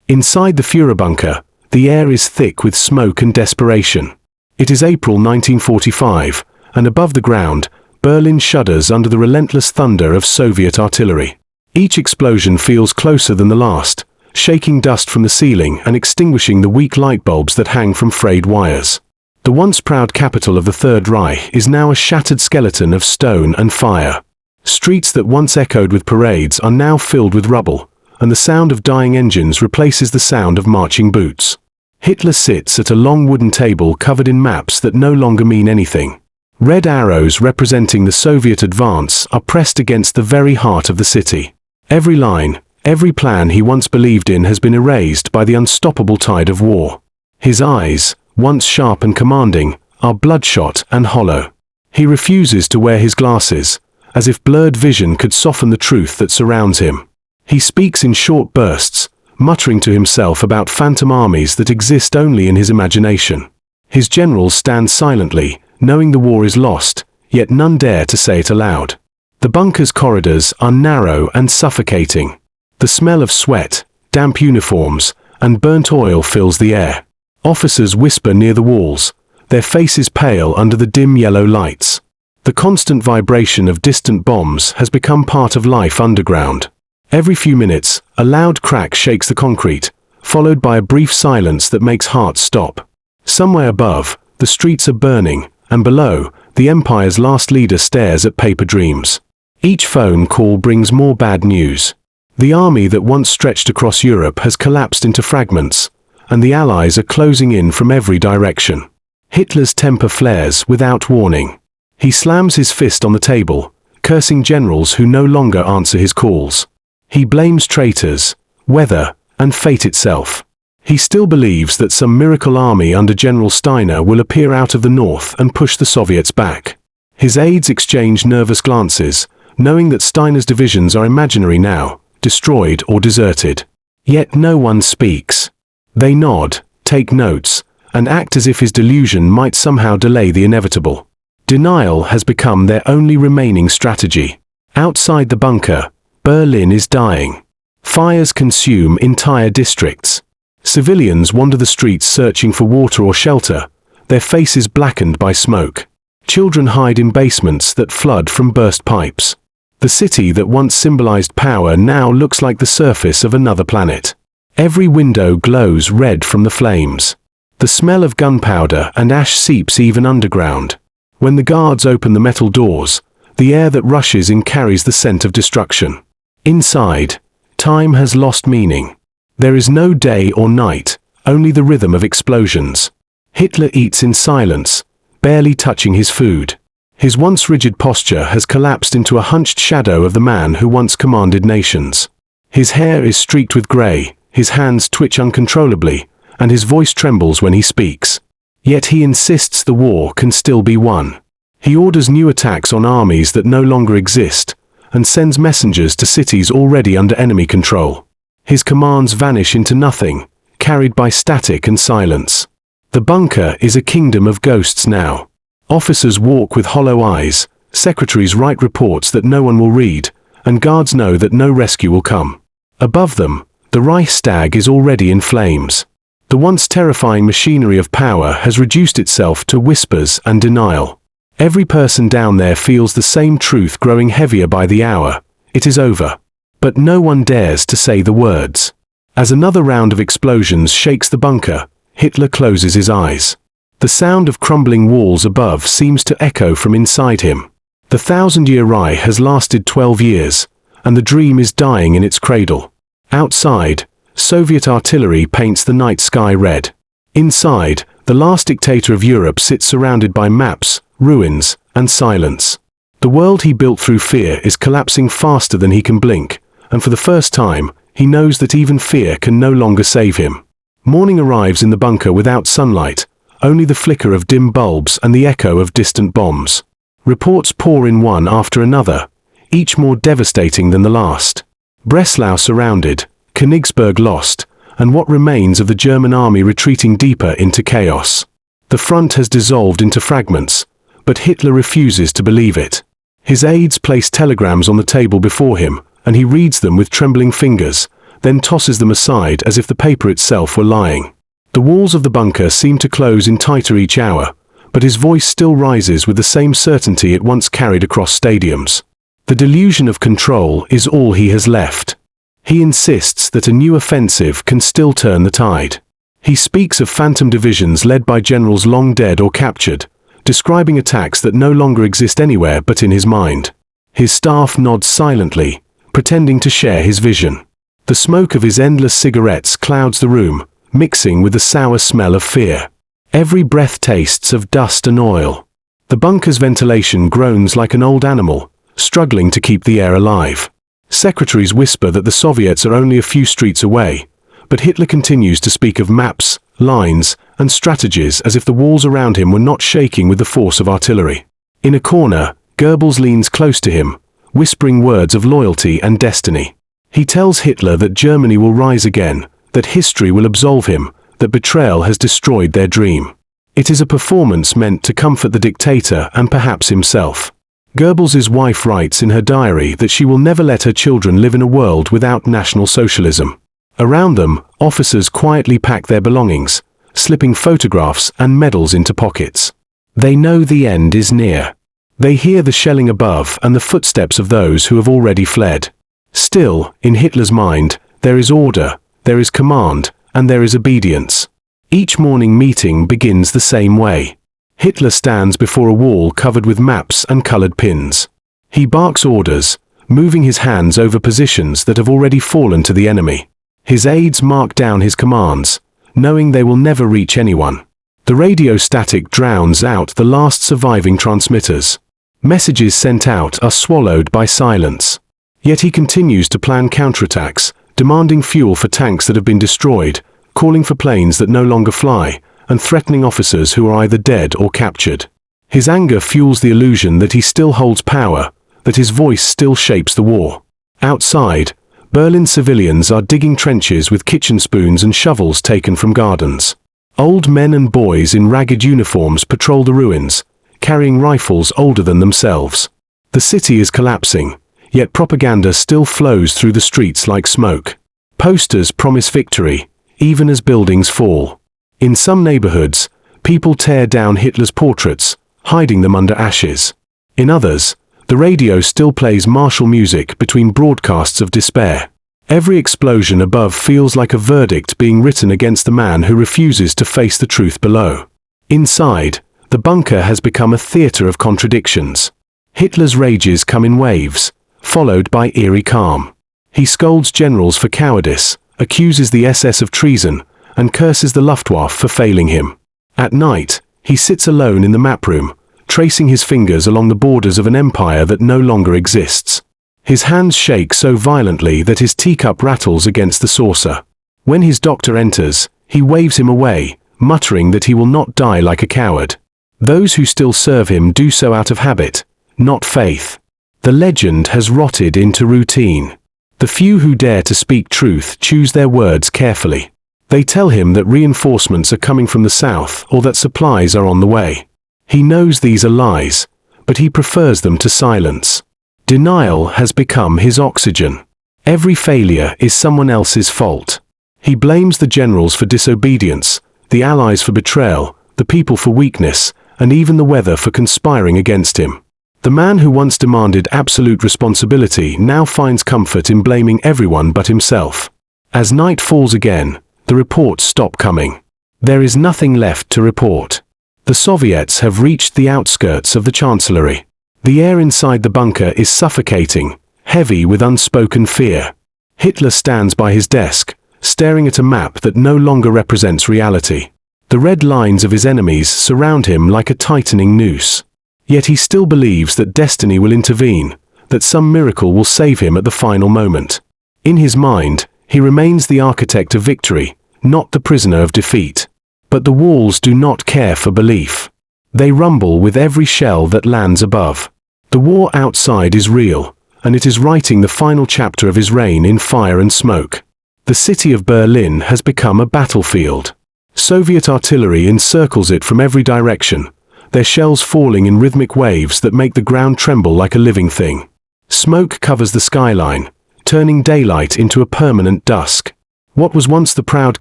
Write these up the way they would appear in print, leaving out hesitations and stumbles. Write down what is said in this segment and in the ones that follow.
Inside the Führerbunker, the air is thick with smoke and desperation. It is April 1945, and above the ground, Berlin shudders under the relentless thunder of Soviet artillery. Each explosion feels closer than the last, shaking dust from the ceiling and extinguishing the weak light bulbs that hang from frayed wires. The once proud capital of the Third Reich is now a shattered skeleton of stone and fire. Streets that once echoed with parades are now filled with rubble, and the sound of dying engines replaces the sound of marching boots. Hitler sits at a long wooden table covered in maps that no longer mean anything. Red arrows representing the Soviet advance are pressed against the very heart of the city. Every line, every plan he once believed in has been erased by the unstoppable tide of war. His eyes, once sharp and commanding, are bloodshot and hollow. He refuses to wear his glasses, as if blurred vision could soften the truth that surrounds him. He speaks in short bursts, muttering to himself about phantom armies that exist only in his imagination. His generals stand silently, knowing the war is lost, yet none dare to say it aloud. The bunker's corridors are narrow and suffocating. The smell of sweat, damp uniforms, and burnt oil fills the air. Officers whisper near the walls, their faces pale under the dim yellow lights. The constant vibration of distant bombs has become part of life underground. Every few minutes, a loud crack shakes the concrete, followed by a brief silence that makes hearts stop. Somewhere above, the streets are burning, and below, the Empire's last leader stares at paper dreams. Each phone call brings more bad news. The army that once stretched across Europe has collapsed into fragments, and the Allies are closing in from every direction. Hitler's temper flares without warning. He slams his fist on the table, cursing generals who no longer answer his calls. He blames traitors, weather, and fate itself. He still believes that some miracle army under General Steiner will appear out of the north and push the Soviets back. His aides exchange nervous glances, knowing that Steiner's divisions are imaginary now, destroyed or deserted. Yet no one speaks. They nod, take notes, and act as if his delusion might somehow delay the inevitable. Denial has become their only remaining strategy. Outside the bunker, Berlin is dying. Fires consume entire districts. Civilians wander the streets searching for water or shelter, their faces blackened by smoke. Children hide in basements that flood from burst pipes. The city that once symbolized power now looks like the surface of another planet. Every window glows red from the flames. The smell of gunpowder and ash seeps even underground. When the guards open the metal doors, the air that rushes in carries the scent of destruction. Inside, time has lost meaning. There is no day or night, only the rhythm of explosions. Hitler eats in silence, barely touching his food. His once rigid posture has collapsed into a hunched shadow of the man who once commanded nations. His hair is streaked with grey, his hands twitch uncontrollably, and his voice trembles when he speaks. Yet he insists the war can still be won. He orders new attacks on armies that no longer exist, and sends messengers to cities already under enemy control. His commands vanish into nothing, carried by static and silence. The bunker is a kingdom of ghosts now. Officers walk with hollow eyes, secretaries write reports that no one will read, and guards know that no rescue will come. Above them, the Reichstag is already in flames. The once terrifying machinery of power has reduced itself to whispers and denial. Every person down there feels the same truth growing heavier by the hour. It is over. But no one dares to say the words. As another round of explosions shakes the bunker, Hitler closes his eyes. The sound of crumbling walls above seems to echo from inside him. The 1,000-year Reich has lasted 12 years, and the dream is dying in its cradle. Outside, Soviet artillery paints the night sky red. Inside, the last dictator of Europe sits surrounded by maps, ruins, and silence. The world he built through fear is collapsing faster than he can blink, and for the first time, he knows that even fear can no longer save him. Morning arrives in the bunker without sunlight, only the flicker of dim bulbs and the echo of distant bombs. Reports pour in one after another, each more devastating than the last. Breslau surrounded, Königsberg lost, and what remains of the German army retreating deeper into chaos. The front has dissolved into fragments, but Hitler refuses to believe it. His aides place telegrams on the table before him, and he reads them with trembling fingers, then tosses them aside as if the paper itself were lying. The walls of the bunker seem to close in tighter each hour, but his voice still rises with the same certainty it once carried across stadiums. The delusion of control is all he has left. He insists that a new offensive can still turn the tide. He speaks of phantom divisions led by generals long dead or captured, describing attacks that no longer exist anywhere but in his mind. His staff nods silently, pretending to share his vision. The smoke of his endless cigarettes clouds the room, mixing with the sour smell of fear. Every breath tastes of dust and oil. The bunker's ventilation groans like an old animal, struggling to keep the air alive. Secretaries whisper that the Soviets are only a few streets away, but Hitler continues to speak of maps, lines, and strategies as if the walls around him were not shaking with the force of artillery. In a corner, Goebbels leans close to him, whispering words of loyalty and destiny. He tells Hitler that Germany will rise again, that history will absolve him, that betrayal has destroyed their dream. It is a performance meant to comfort the dictator and perhaps himself. Goebbels' wife writes in her diary that she will never let her children live in a world without National Socialism. Around them, officers quietly pack their belongings, slipping photographs and medals into pockets. They know the end is near. They hear the shelling above and the footsteps of those who have already fled. Still, in Hitler's mind, there is order, there is command, and there is obedience. Each morning meeting begins the same way. Hitler stands before a wall covered with maps and colored pins. He barks orders, moving his hands over positions that have already fallen to the enemy. His aides mark down his commands, knowing they will never reach anyone. The radio static drowns out the last surviving transmitters. Messages sent out are swallowed by silence. Yet he continues to plan counterattacks, demanding fuel for tanks that have been destroyed, calling for planes that no longer fly, and threatening officers who are either dead or captured. His anger fuels the illusion that he still holds power, that his voice still shapes the war. Outside, Berlin civilians are digging trenches with kitchen spoons and shovels taken from gardens. Old men and boys in ragged uniforms patrol the ruins, carrying rifles older than themselves. The city is collapsing, yet propaganda still flows through the streets like smoke. Posters promise victory, even as buildings fall. In some neighborhoods, people tear down Hitler's portraits, hiding them under ashes. In others, the radio still plays martial music between broadcasts of despair. Every explosion above feels like a verdict being written against the man who refuses to face the truth below. Inside, the bunker has become a theater of contradictions. Hitler's rages come in waves, followed by eerie calm. He scolds generals for cowardice, accuses the SS of treason, and curses the Luftwaffe for failing him. At night, he sits alone in the map room, tracing his fingers along the borders of an empire that no longer exists. His hands shake so violently that his teacup rattles against the saucer. When his doctor enters, he waves him away, muttering that he will not die like a coward. Those who still serve him do so out of habit, not faith. The legend has rotted into routine. The few who dare to speak truth choose their words carefully. They tell him that reinforcements are coming from the south or that supplies are on the way. He knows these are lies, but he prefers them to silence. Denial has become his oxygen. Every failure is someone else's fault. He blames the generals for disobedience, the allies for betrayal, the people for weakness, and even the weather for conspiring against him. The man who once demanded absolute responsibility now finds comfort in blaming everyone but himself. As night falls again, the reports stop coming. There is nothing left to report. The Soviets have reached the outskirts of the Chancellery. The air inside the bunker is suffocating, heavy with unspoken fear. Hitler stands by his desk, staring at a map that no longer represents reality. The red lines of his enemies surround him like a tightening noose. Yet he still believes that destiny will intervene, that some miracle will save him at the final moment. In his mind, he remains the architect of victory, not the prisoner of defeat. But the walls do not care for belief. They rumble with every shell that lands above. The war outside is real, and it is writing the final chapter of his reign in fire and smoke. The city of Berlin has become a battlefield. Soviet artillery encircles it from every direction, their shells falling in rhythmic waves that make the ground tremble like a living thing. Smoke covers the skyline, turning daylight into a permanent dusk. What was once the proud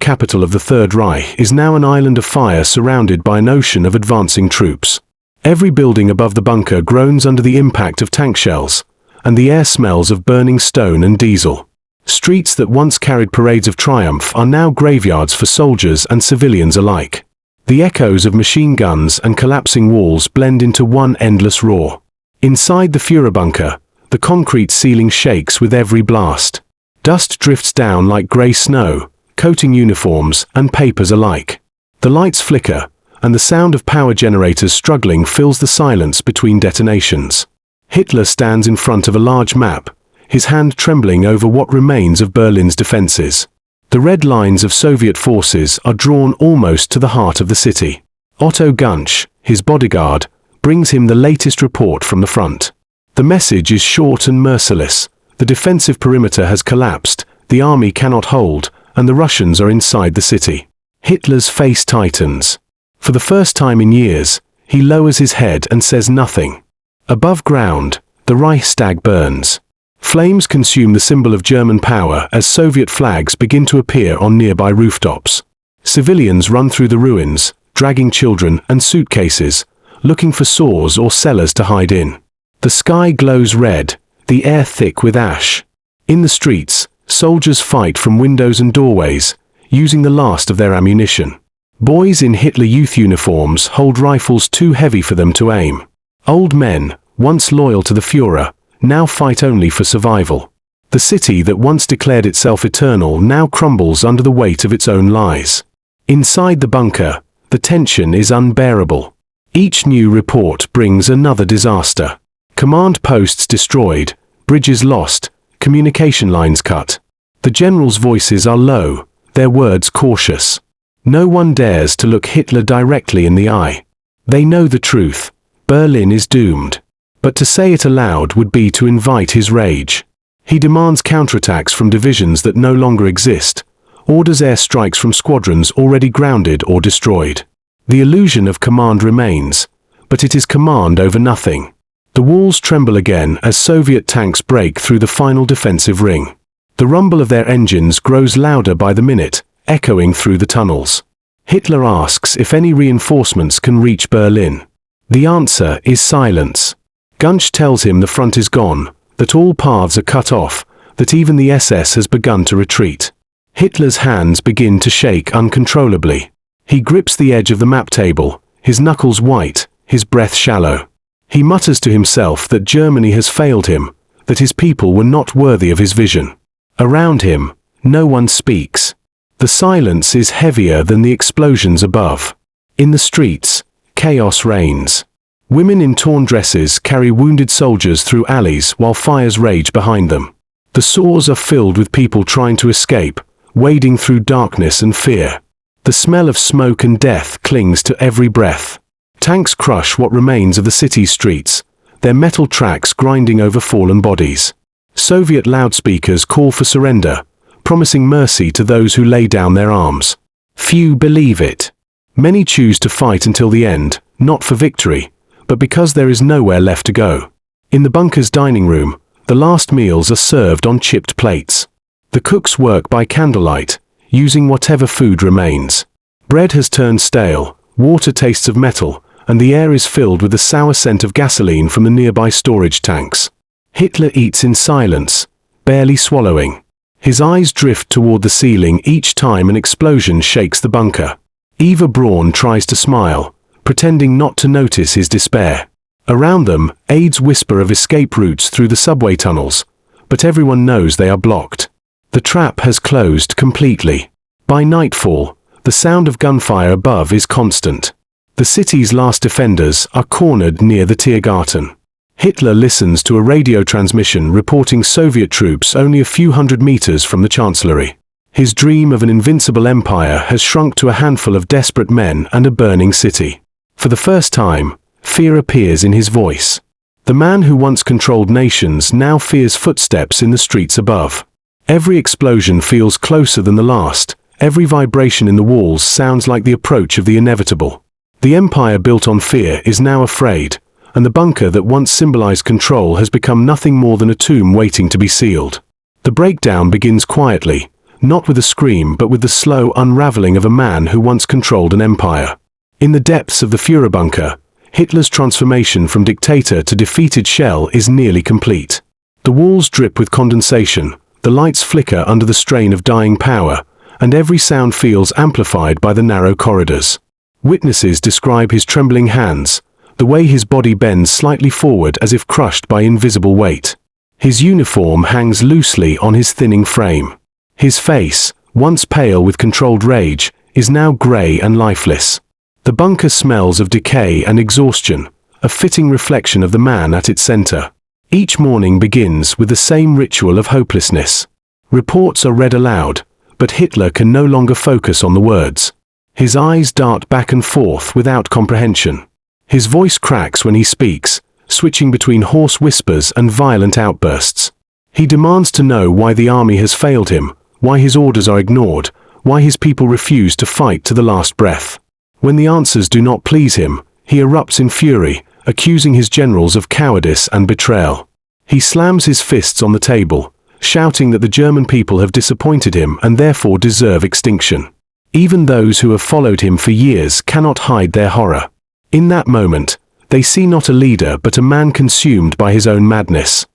capital of the Third Reich is now an island of fire surrounded by an ocean of advancing troops. Every building above the bunker groans under the impact of tank shells, and the air smells of burning stone and diesel. Streets that once carried parades of triumph are now graveyards for soldiers and civilians alike. The echoes of machine guns and collapsing walls blend into one endless roar. Inside the Führerbunker, the concrete ceiling shakes with every blast. Dust drifts down like grey snow, coating uniforms and papers alike. The lights flicker, and the sound of power generators struggling fills the silence between detonations. Hitler stands in front of a large map, his hand trembling over what remains of Berlin's defenses. The red lines of Soviet forces are drawn almost to the heart of the city. Otto Gunsch, his bodyguard, brings him the latest report from the front. The message is short and merciless. The defensive perimeter has collapsed, the army cannot hold, and the Russians are inside the city. Hitler's face tightens. For the first time in years, he lowers his head and says nothing. Above ground, the Reichstag burns. Flames consume the symbol of German power as Soviet flags begin to appear on nearby rooftops. Civilians run through the ruins, dragging children and suitcases, looking for saws or cellars to hide in. The sky glows red, the air thick with ash. In the streets, soldiers fight from windows and doorways, using the last of their ammunition. Boys in Hitler Youth uniforms hold rifles too heavy for them to aim. Old men, once loyal to the Führer, now fight only for survival. The city that once declared itself eternal now crumbles under the weight of its own lies. Inside the bunker, the tension is unbearable. Each new report brings another disaster. Command posts destroyed, bridges lost, communication lines cut. The generals' voices are low, their words cautious. No one dares to look Hitler directly in the eye. They know the truth. Berlin is doomed. But to say it aloud would be to invite his rage. He demands counterattacks from divisions that no longer exist, orders airstrikes from squadrons already grounded or destroyed. The illusion of command remains, but it is command over nothing. The walls tremble again as Soviet tanks break through the final defensive ring. The rumble of their engines grows louder by the minute, echoing through the tunnels. Hitler asks if any reinforcements can reach Berlin. The answer is silence. Gunsch tells him the front is gone, that all paths are cut off, that even the SS has begun to retreat. Hitler's hands begin to shake uncontrollably. He grips the edge of the map table, his knuckles white, his breath shallow. He mutters to himself that Germany has failed him, that his people were not worthy of his vision. Around him, no one speaks. The silence is heavier than the explosions above. In the streets, chaos reigns. Women in torn dresses carry wounded soldiers through alleys while fires rage behind them. The sewers are filled with people trying to escape, wading through darkness and fear. The smell of smoke and death clings to every breath. Tanks crush what remains of the city's streets, their metal tracks grinding over fallen bodies. Soviet loudspeakers call for surrender, promising mercy to those who lay down their arms. Few believe it. Many choose to fight until the end, not for victory, but because there is nowhere left to go. In the bunker's dining room, the last meals are served on chipped plates. The cooks work by candlelight, using whatever food remains. Bread has turned stale, water tastes of metal, and the air is filled with the sour scent of gasoline from the nearby storage tanks. Hitler eats in silence, barely swallowing. His eyes drift toward the ceiling each time an explosion shakes the bunker. Eva Braun tries to smile, pretending not to notice his despair. Around them, aides whisper of escape routes through the subway tunnels, but everyone knows they are blocked. The trap has closed completely. By nightfall, the sound of gunfire above is constant. The city's last defenders are cornered near the Tiergarten. Hitler listens to a radio transmission reporting Soviet troops only a few hundred meters from the Chancellery. His dream of an invincible empire has shrunk to a handful of desperate men and a burning city. For the first time, fear appears in his voice. The man who once controlled nations now fears footsteps in the streets above. Every explosion feels closer than the last. Every vibration in the walls sounds like the approach of the inevitable. The empire built on fear is now afraid, and the bunker that once symbolized control has become nothing more than a tomb waiting to be sealed. The breakdown begins quietly, not with a scream but with the slow unraveling of a man who once controlled an empire. In the depths of the Führerbunker, Hitler's transformation from dictator to defeated shell is nearly complete. The walls drip with condensation, the lights flicker under the strain of dying power, and every sound feels amplified by the narrow corridors. Witnesses describe his trembling hands, the way his body bends slightly forward as if crushed by invisible weight. His uniform hangs loosely on his thinning frame. His face, once pale with controlled rage, is now grey and lifeless. The bunker smells of decay and exhaustion, a fitting reflection of the man at its center. Each morning begins with the same ritual of hopelessness. Reports are read aloud, but Hitler can no longer focus on the words. His eyes dart back and forth without comprehension. His voice cracks when he speaks, switching between hoarse whispers and violent outbursts. He demands to know why the army has failed him, why his orders are ignored, why his people refuse to fight to the last breath. When the answers do not please him, he erupts in fury, accusing his generals of cowardice and betrayal. He slams his fists on the table, shouting that the German people have disappointed him and therefore deserve extinction. Even those who have followed him for years cannot hide their horror. In that moment, they see not a leader but a man consumed by his own madness.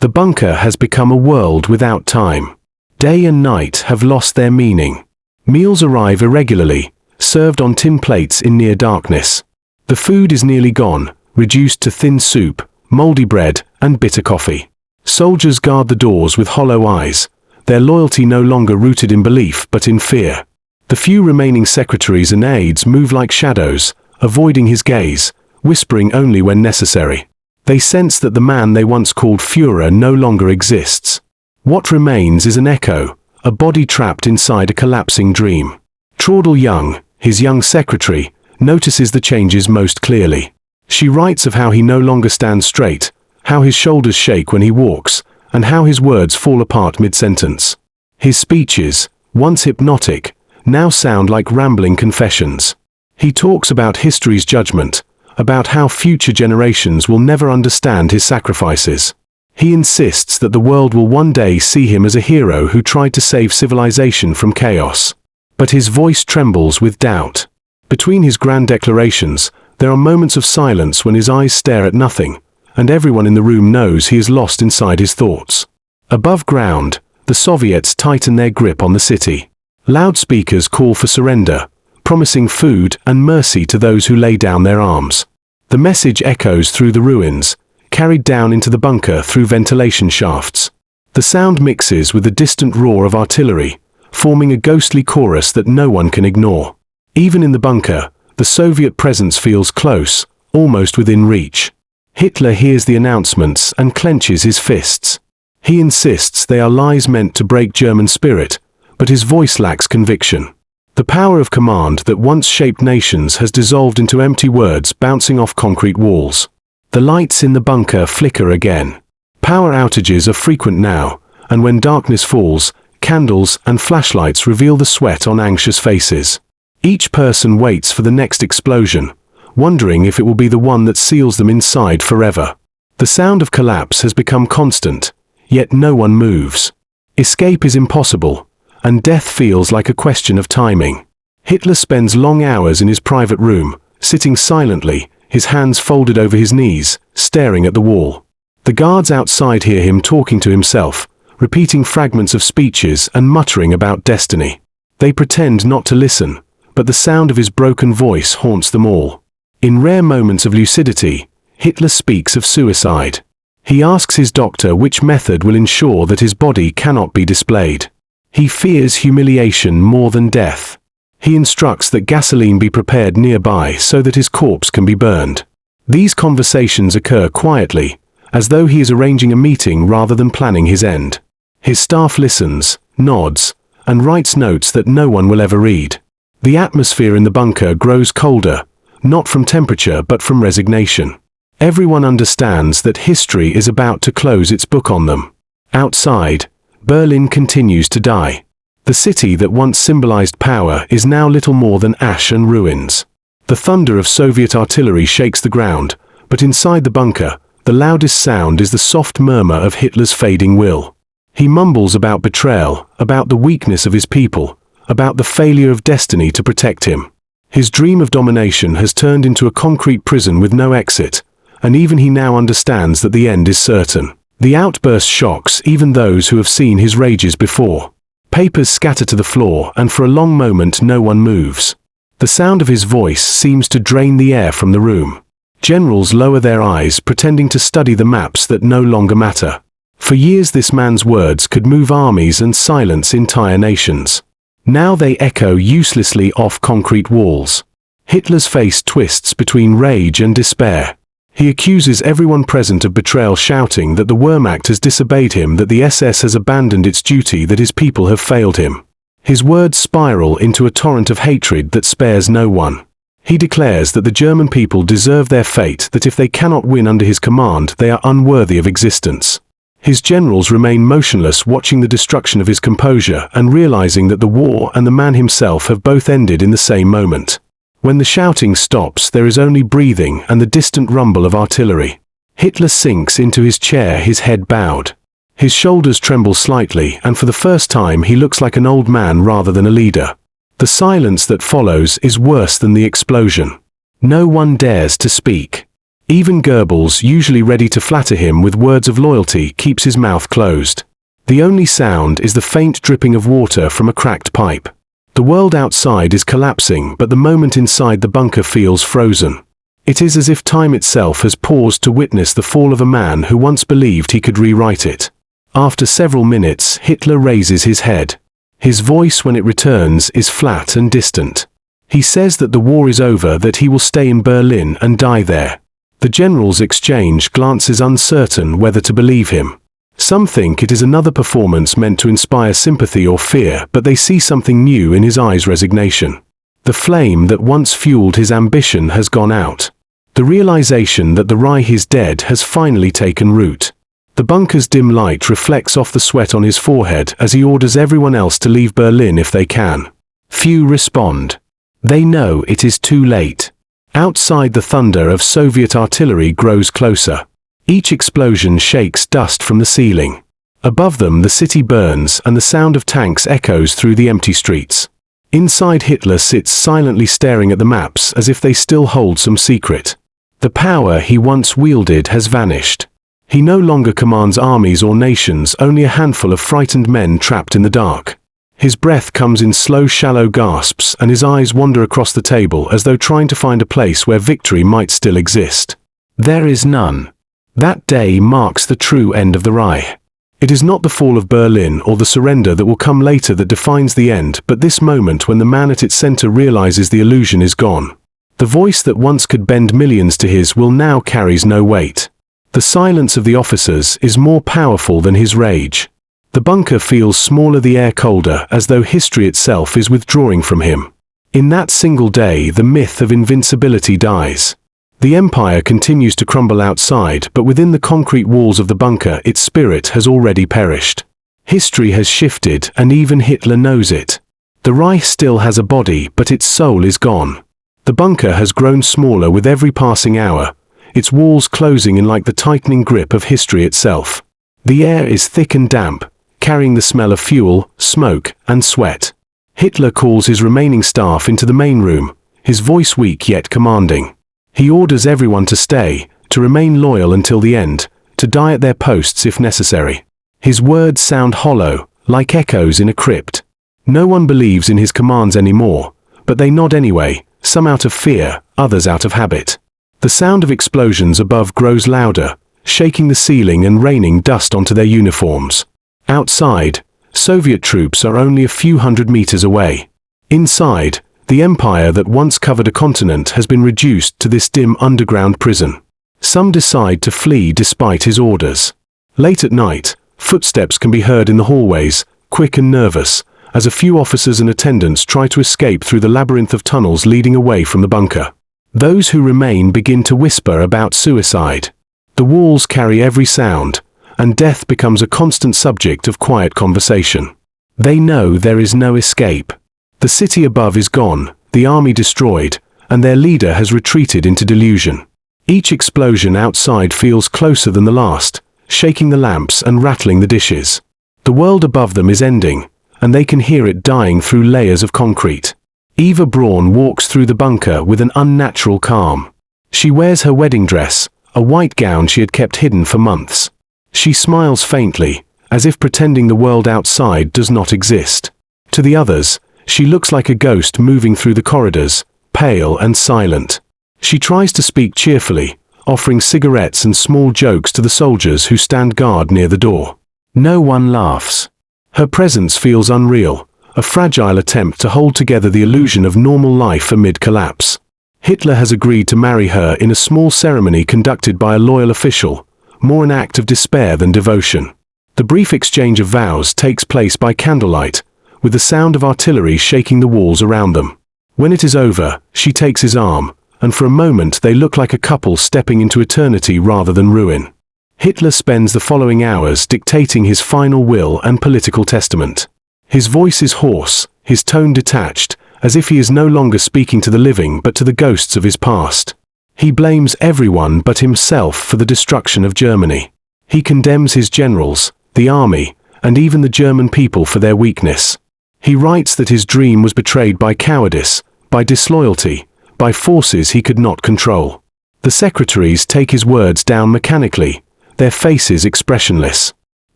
The bunker has become a world without time. Day and night have lost their meaning. Meals arrive irregularly, served on tin plates in near darkness. The food is nearly gone, reduced to thin soup, moldy bread, and bitter coffee. Soldiers guard the doors with hollow eyes, their loyalty no longer rooted in belief but in fear. The few remaining secretaries and aides move like shadows, avoiding his gaze, whispering only when necessary. They sense that the man they once called Führer no longer exists. What remains is an echo, a body trapped inside a collapsing dream. Traudl Young, his young secretary, notices the changes most clearly. She writes of how he no longer stands straight, how his shoulders shake when he walks, and how his words fall apart mid-sentence. His speeches, once hypnotic, now sound like rambling confessions. He talks about history's judgment, about how future generations will never understand his sacrifices. He insists that the world will one day see him as a hero who tried to save civilization from chaos. But his voice trembles with doubt. Between his grand declarations, there are moments of silence when his eyes stare at nothing, and everyone in the room knows he is lost inside his thoughts. Above ground, the Soviets tighten their grip on the city. Loudspeakers call for surrender, promising food and mercy to those who lay down their arms. The message echoes through the ruins, carried down into the bunker through ventilation shafts. The sound mixes with the distant roar of artillery, forming a ghostly chorus that no one can ignore. Even in the bunker, the Soviet presence feels close, almost within reach. Hitler hears the announcements and clenches his fists. He insists they are lies meant to break German spirit, but his voice lacks conviction. The power of command that once shaped nations has dissolved into empty words bouncing off concrete walls. The lights in the bunker flicker again. Power outages are frequent now, and when darkness falls, candles and flashlights reveal the sweat on anxious faces. Each person waits for the next explosion, wondering if it will be the one that seals them inside forever. The sound of collapse has become constant, yet no one moves. Escape is impossible, and death feels like a question of timing. Hitler spends long hours in his private room, sitting silently, his hands folded over his knees, staring at the wall. The guards outside hear him talking to himself, repeating fragments of speeches and muttering about destiny. They pretend not to listen, but the sound of his broken voice haunts them all. In rare moments of lucidity, Hitler speaks of suicide. He asks his doctor which method will ensure that his body cannot be displayed. He fears humiliation more than death. He instructs that gasoline be prepared nearby so that his corpse can be burned. These conversations occur quietly, as though he is arranging a meeting rather than planning his end. His staff listens, nods, and writes notes that no one will ever read. The atmosphere in the bunker grows colder, not from temperature but from resignation. Everyone understands that history is about to close its book on them. Outside, Berlin continues to die. The city that once symbolized power is now little more than ash and ruins. The thunder of Soviet artillery shakes the ground, but inside the bunker, the loudest sound is the soft murmur of Hitler's fading will. He mumbles about betrayal, about the weakness of his people, about the failure of destiny to protect him. His dream of domination has turned into a concrete prison with no exit, and even he now understands that the end is certain. The outburst shocks even those who have seen his rages before. Papers scatter to the floor, and for a long moment no one moves. The sound of his voice seems to drain the air from the room. Generals lower their eyes, pretending to study the maps that no longer matter. For years this man's words could move armies and silence entire nations. Now they echo uselessly off concrete walls. Hitler's face twists between rage and despair. He accuses everyone present of betrayal, shouting that the Wehrmacht has disobeyed him, that the SS has abandoned its duty, that his people have failed him. His words spiral into a torrent of hatred that spares no one. He declares that the German people deserve their fate, that if they cannot win under his command, they are unworthy of existence. His generals remain motionless, watching the destruction of his composure and realizing that the war and the man himself have both ended in the same moment. When the shouting stops, there is only breathing and the distant rumble of artillery. Hitler sinks into his chair, his head bowed. His shoulders tremble slightly, and for the first time he looks like an old man rather than a leader. The silence that follows is worse than the explosion. No one dares to speak. Even Goebbels, usually ready to flatter him with words of loyalty, keeps his mouth closed. The only sound is the faint dripping of water from a cracked pipe. The world outside is collapsing, but the moment inside the bunker feels frozen. It is as if time itself has paused to witness the fall of a man who once believed he could rewrite it. After several minutes, Hitler raises his head. His voice, when it returns, is flat and distant. He says that the war is over, that he will stay in Berlin and die there. The generals exchange glances, uncertain whether to believe him. Some think it is another performance meant to inspire sympathy or fear, but they see something new in his eyes: resignation. The flame that once fueled his ambition has gone out. The realization that the Reich is dead has finally taken root. The bunker's dim light reflects off the sweat on his forehead as he orders everyone else to leave Berlin if they can. Few respond. They know it is too late. Outside, the thunder of Soviet artillery grows closer. Each explosion shakes dust from the ceiling. Above them, the city burns, and the sound of tanks echoes through the empty streets. Inside, Hitler sits silently staring at the maps as if they still hold some secret. The power he once wielded has vanished. He no longer commands armies or nations, only a handful of frightened men trapped in the dark. His breath comes in slow, shallow gasps, and his eyes wander across the table as though trying to find a place where victory might still exist. There is none. That day marks the true end of the Reich. It is not the fall of Berlin or the surrender that will come later that defines the end, but this moment when the man at its center realizes the illusion is gone. The voice that once could bend millions to his will now carries no weight. The silence of the officers is more powerful than his rage. The bunker feels smaller, the air colder, as though history itself is withdrawing from him. In that single day, the myth of invincibility dies. The empire continues to crumble outside, but within the concrete walls of the bunker, its spirit has already perished. History has shifted, and even Hitler knows it. The Reich still has a body, but its soul is gone. The bunker has grown smaller with every passing hour, its walls closing in like the tightening grip of history itself. The air is thick and damp, carrying the smell of fuel, smoke, and sweat. Hitler calls his remaining staff into the main room, his voice weak yet commanding. He orders everyone to stay, to remain loyal until the end, to die at their posts if necessary. His words sound hollow, like echoes in a crypt. No one believes in his commands anymore, but they nod anyway, some out of fear, others out of habit. The sound of explosions above grows louder, shaking the ceiling and raining dust onto their uniforms. Outside, Soviet troops are only a few hundred meters away. Inside, the empire that once covered a continent has been reduced to this dim underground prison. Some decide to flee despite his orders. Late at night, footsteps can be heard in the hallways, quick and nervous, as a few officers and attendants try to escape through the labyrinth of tunnels leading away from the bunker. Those who remain begin to whisper about suicide. The walls carry every sound, and death becomes a constant subject of quiet conversation. They know there is no escape. The city above is gone, the army destroyed, and their leader has retreated into delusion. Each explosion outside feels closer than the last, shaking the lamps and rattling the dishes. The world above them is ending, and they can hear it dying through layers of concrete. Eva Braun walks through the bunker with an unnatural calm. She wears her wedding dress, a white gown she had kept hidden for months. She smiles faintly, as if pretending the world outside does not exist. To the others, she looks like a ghost moving through the corridors, pale and silent. She tries to speak cheerfully, offering cigarettes and small jokes to the soldiers who stand guard near the door. No one laughs. Her presence feels unreal, a fragile attempt to hold together the illusion of normal life amid collapse. Hitler has agreed to marry her in a small ceremony conducted by a loyal official, more an act of despair than devotion. The brief exchange of vows takes place by candlelight, with the sound of artillery shaking the walls around them. When it is over, she takes his arm, and for a moment they look like a couple stepping into eternity rather than ruin. Hitler spends the following hours dictating his final will and political testament. His voice is hoarse, his tone detached, as if he is no longer speaking to the living but to the ghosts of his past. He blames everyone but himself for the destruction of Germany. He condemns his generals, the army, and even the German people for their weakness. He writes that his dream was betrayed by cowardice, by disloyalty, by forces he could not control. The secretaries take his words down mechanically, their faces expressionless.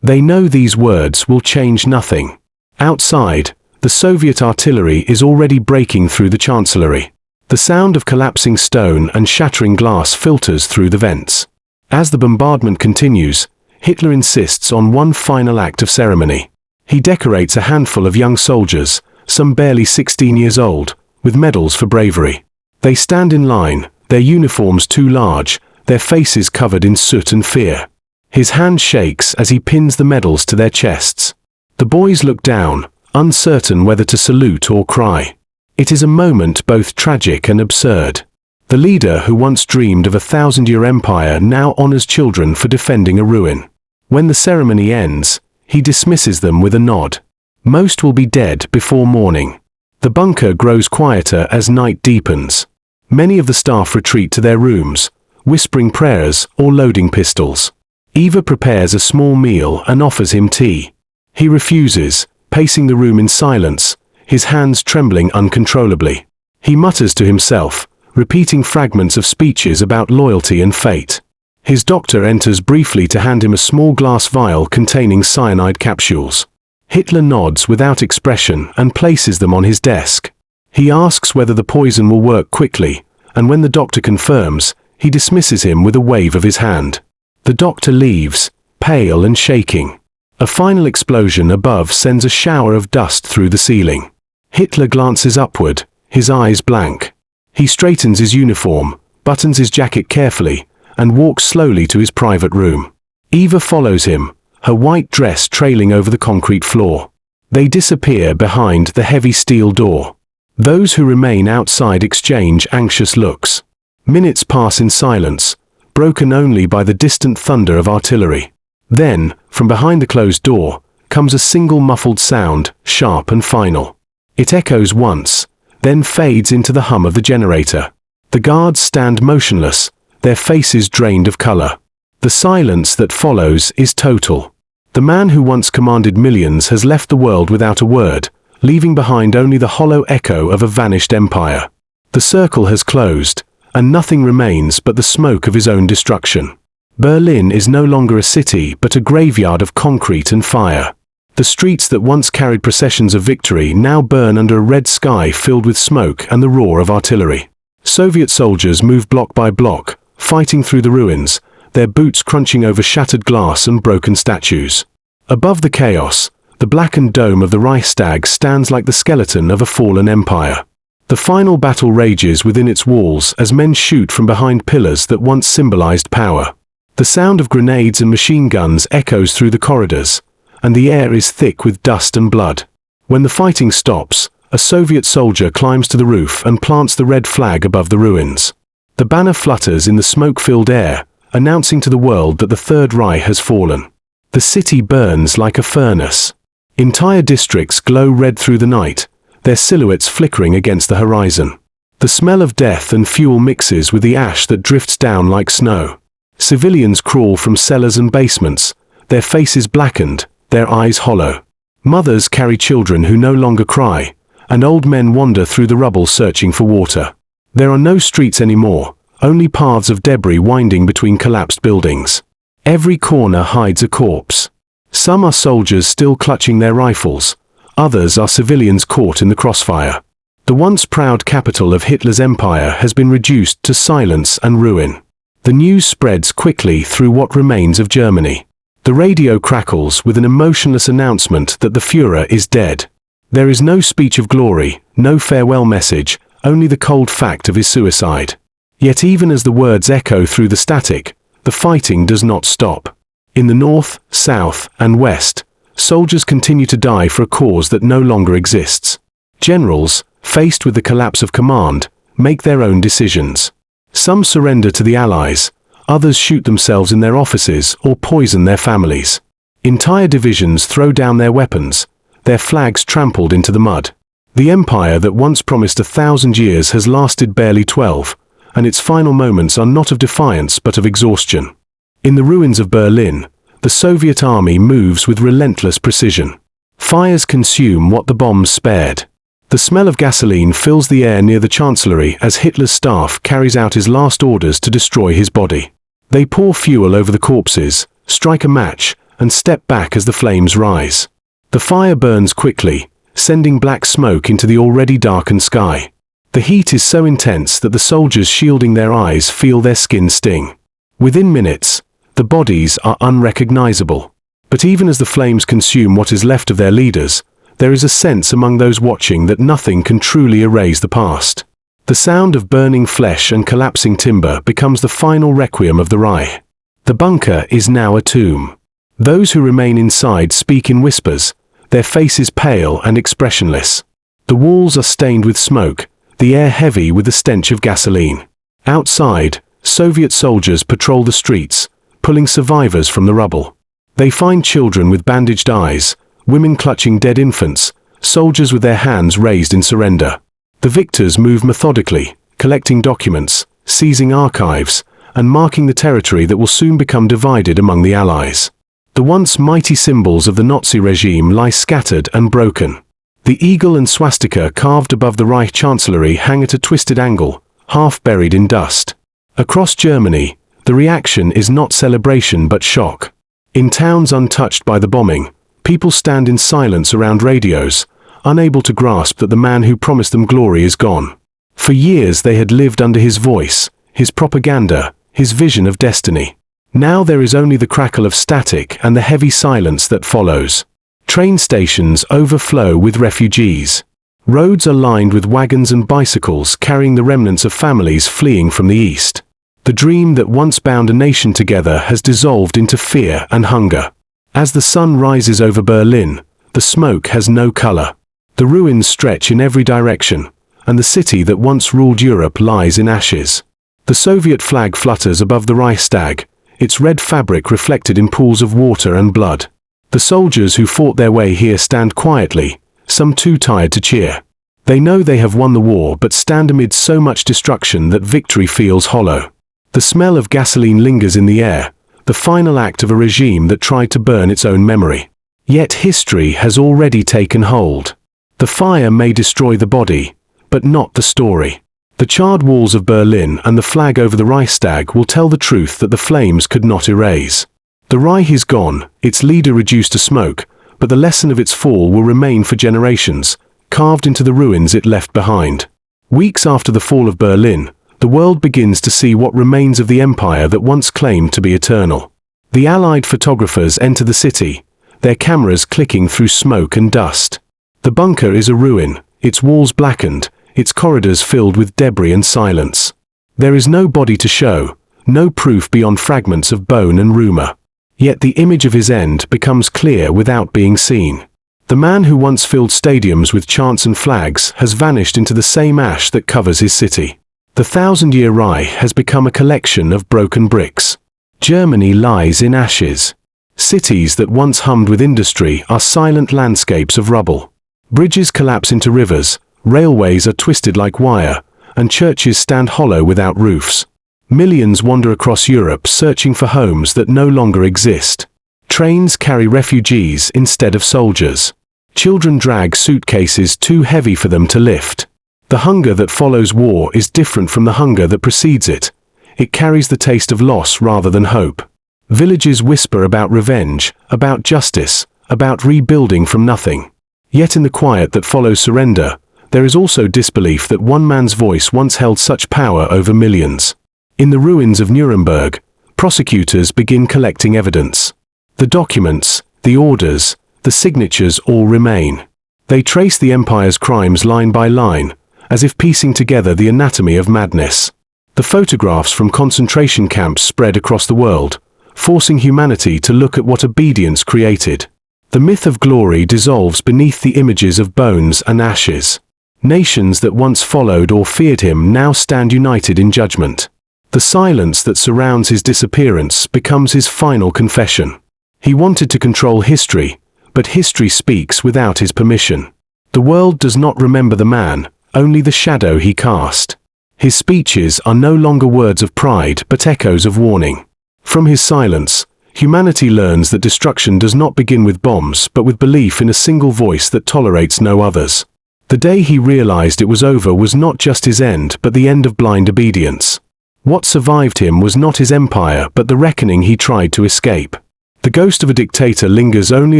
They know these words will change nothing. Outside, the Soviet artillery is already breaking through the chancellery. The sound of collapsing stone and shattering glass filters through the vents. As the bombardment continues, Hitler insists on one final act of ceremony. He decorates a handful of young soldiers, some barely 16 years old, with medals for bravery. They stand in line, their uniforms too large, their faces covered in soot and fear. His hand shakes as he pins the medals to their chests. The boys look down, uncertain whether to salute or cry. It is a moment both tragic and absurd. The leader who once dreamed of a 1,000-year empire now honors children for defending a ruin. When the ceremony ends, he dismisses them with a nod. Most will be dead before morning. The bunker grows quieter as night deepens. Many of the staff retreat to their rooms, whispering prayers or loading pistols. Eva prepares a small meal and offers him tea. He refuses, pacing the room in silence, his hands trembling uncontrollably. He mutters to himself, repeating fragments of speeches about loyalty and fate. His doctor enters briefly to hand him a small glass vial containing cyanide capsules. Hitler nods without expression and places them on his desk. He asks whether the poison will work quickly, and when the doctor confirms, he dismisses him with a wave of his hand. The doctor leaves, pale and shaking. A final explosion above sends a shower of dust through the ceiling. Hitler glances upward, his eyes blank. He straightens his uniform, buttons his jacket carefully, and walks slowly to his private room. Eva follows him, her white dress trailing over the concrete floor. They disappear behind the heavy steel door. Those who remain outside exchange anxious looks. Minutes pass in silence, broken only by the distant thunder of artillery. Then, from behind the closed door, comes a single muffled sound, sharp and final. It echoes once, then fades into the hum of the generator. The guards stand motionless, their faces drained of color. The silence that follows is total. The man who once commanded millions has left the world without a word, leaving behind only the hollow echo of a vanished empire. The circle has closed, and nothing remains but the smoke of his own destruction. Berlin is no longer a city but a graveyard of concrete and fire. The streets that once carried processions of victory now burn under a red sky filled with smoke and the roar of artillery. Soviet soldiers move block by block, fighting through the ruins, their boots crunching over shattered glass and broken statues. Above the chaos, the blackened dome of the Reichstag stands like the skeleton of a fallen empire. The final battle rages within its walls as men shoot from behind pillars that once symbolized power. The sound of grenades and machine guns echoes through the corridors, and the air is thick with dust and blood. When the fighting stops, a Soviet soldier climbs to the roof and plants the red flag above the ruins. The banner flutters in the smoke-filled air, announcing to the world that the Third Reich has fallen. The city burns like a furnace. Entire districts glow red through the night, their silhouettes flickering against the horizon. The smell of death and fuel mixes with the ash that drifts down like snow. Civilians crawl from cellars and basements, their faces blackened, their eyes hollow. Mothers carry children who no longer cry, and old men wander through the rubble searching for water. There are no streets anymore, only paths of debris winding between collapsed buildings. Every corner hides a corpse. Some are soldiers still clutching their rifles, others are civilians caught in the crossfire. The once proud capital of Hitler's empire has been reduced to silence and ruin. The news spreads quickly through what remains of Germany. The radio crackles with an emotionless announcement that the Führer is dead. There is no speech of glory, no farewell message, only the cold fact of his suicide. Yet even as the words echo through the static, the fighting does not stop. In the north, south, and west, soldiers continue to die for a cause that no longer exists. Generals, faced with the collapse of command, make their own decisions. Some surrender to the Allies, others shoot themselves in their offices or poison their families. Entire divisions throw down their weapons, their flags trampled into the mud. The empire that once promised 1,000 years has lasted barely 12, and its final moments are not of defiance but of exhaustion. In the ruins of Berlin, the Soviet army moves with relentless precision. Fires consume what the bombs spared. The smell of gasoline fills the air near the chancellery as Hitler's staff carries out his last orders to destroy his body. They pour fuel over the corpses, strike a match, and step back as the flames rise. The fire burns quickly, sending black smoke into the already darkened sky. The heat is so intense that the soldiers shielding their eyes feel their skin sting. Within minutes, the bodies are unrecognizable. But even as the flames consume what is left of their leaders, there is a sense among those watching that nothing can truly erase the past. The sound of burning flesh and collapsing timber becomes the final requiem of the Reich. The bunker is now a tomb. Those who remain inside speak in whispers, their faces pale and expressionless. The walls are stained with smoke, the air heavy with the stench of gasoline. Outside, Soviet soldiers patrol the streets, pulling survivors from the rubble. They find children with bandaged eyes, women clutching dead infants, soldiers with their hands raised in surrender. The victors move methodically, collecting documents, seizing archives, and marking the territory that will soon become divided among the Allies. The once mighty symbols of the Nazi regime lie scattered and broken. The eagle and swastika carved above the Reich chancellery hang at a twisted angle, half buried in dust. Across Germany, the reaction is not celebration but shock. In towns untouched by the bombing, people stand in silence around radios, unable to grasp that the man who promised them glory is gone. For years they had lived under his voice, his propaganda, his vision of destiny. Now there is only the crackle of static and the heavy silence that follows. Train stations overflow with refugees. Roads are lined with wagons and bicycles carrying the remnants of families fleeing from the east. The dream that once bound a nation together has dissolved into fear and hunger. As the sun rises over Berlin, the smoke has no color. The ruins stretch in every direction, and the city that once ruled Europe lies in ashes. The Soviet flag flutters above the Reichstag, its red fabric reflected in pools of water and blood. The soldiers who fought their way here stand quietly, some too tired to cheer. They know they have won the war but stand amid so much destruction that victory feels hollow. The smell of gasoline lingers in the air, the final act of a regime that tried to burn its own memory. Yet history has already taken hold. The fire may destroy the body, but not the story. The charred walls of Berlin and the flag over the Reichstag will tell the truth that the flames could not erase. The Reich is gone, its leader reduced to smoke, but the lesson of its fall will remain for generations, carved into the ruins it left behind. Weeks after the fall of Berlin, the world begins to see what remains of the empire that once claimed to be eternal. The Allied photographers enter the city, their cameras clicking through smoke and dust. The bunker is a ruin, its walls blackened, its corridors filled with debris and silence. There is no body to show, no proof beyond fragments of bone and rumor. Yet the image of his end becomes clear without being seen. The man who once filled stadiums with chants and flags has vanished into the same ash that covers his city. The 1,000-year Reich has become a collection of broken bricks. Germany lies in ashes. Cities that once hummed with industry are silent landscapes of rubble. Bridges collapse into rivers, railways are twisted like wire, and churches stand hollow without roofs. Millions wander across Europe searching for homes that no longer exist. Trains carry refugees instead of soldiers. Children drag suitcases too heavy for them to lift. The hunger that follows war is different from the hunger that precedes it. It carries the taste of loss rather than hope. Villages whisper about revenge, about justice, about rebuilding from nothing. Yet in the quiet that follows surrender, there is also disbelief that one man's voice once held such power over millions. In the ruins of Nuremberg, prosecutors begin collecting evidence. The documents, the orders, the signatures all remain. They trace the empire's crimes line by line, as if piecing together the anatomy of madness. The photographs from concentration camps spread across the world, forcing humanity to look at what obedience created. The myth of glory dissolves beneath the images of bones and ashes. Nations that once followed or feared him now stand united in judgment. The silence that surrounds his disappearance becomes his final confession. He wanted to control history, but history speaks without his permission. The world does not remember the man, only the shadow he cast. His speeches are no longer words of pride but echoes of warning. From his silence, humanity learns that destruction does not begin with bombs but with belief in a single voice that tolerates no others. The day he realized it was over was not just his end but the end of blind obedience. What survived him was not his empire but the reckoning he tried to escape. The ghost of a dictator lingers only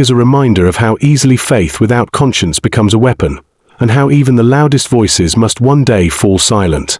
as a reminder of how easily faith without conscience becomes a weapon, and how even the loudest voices must one day fall silent.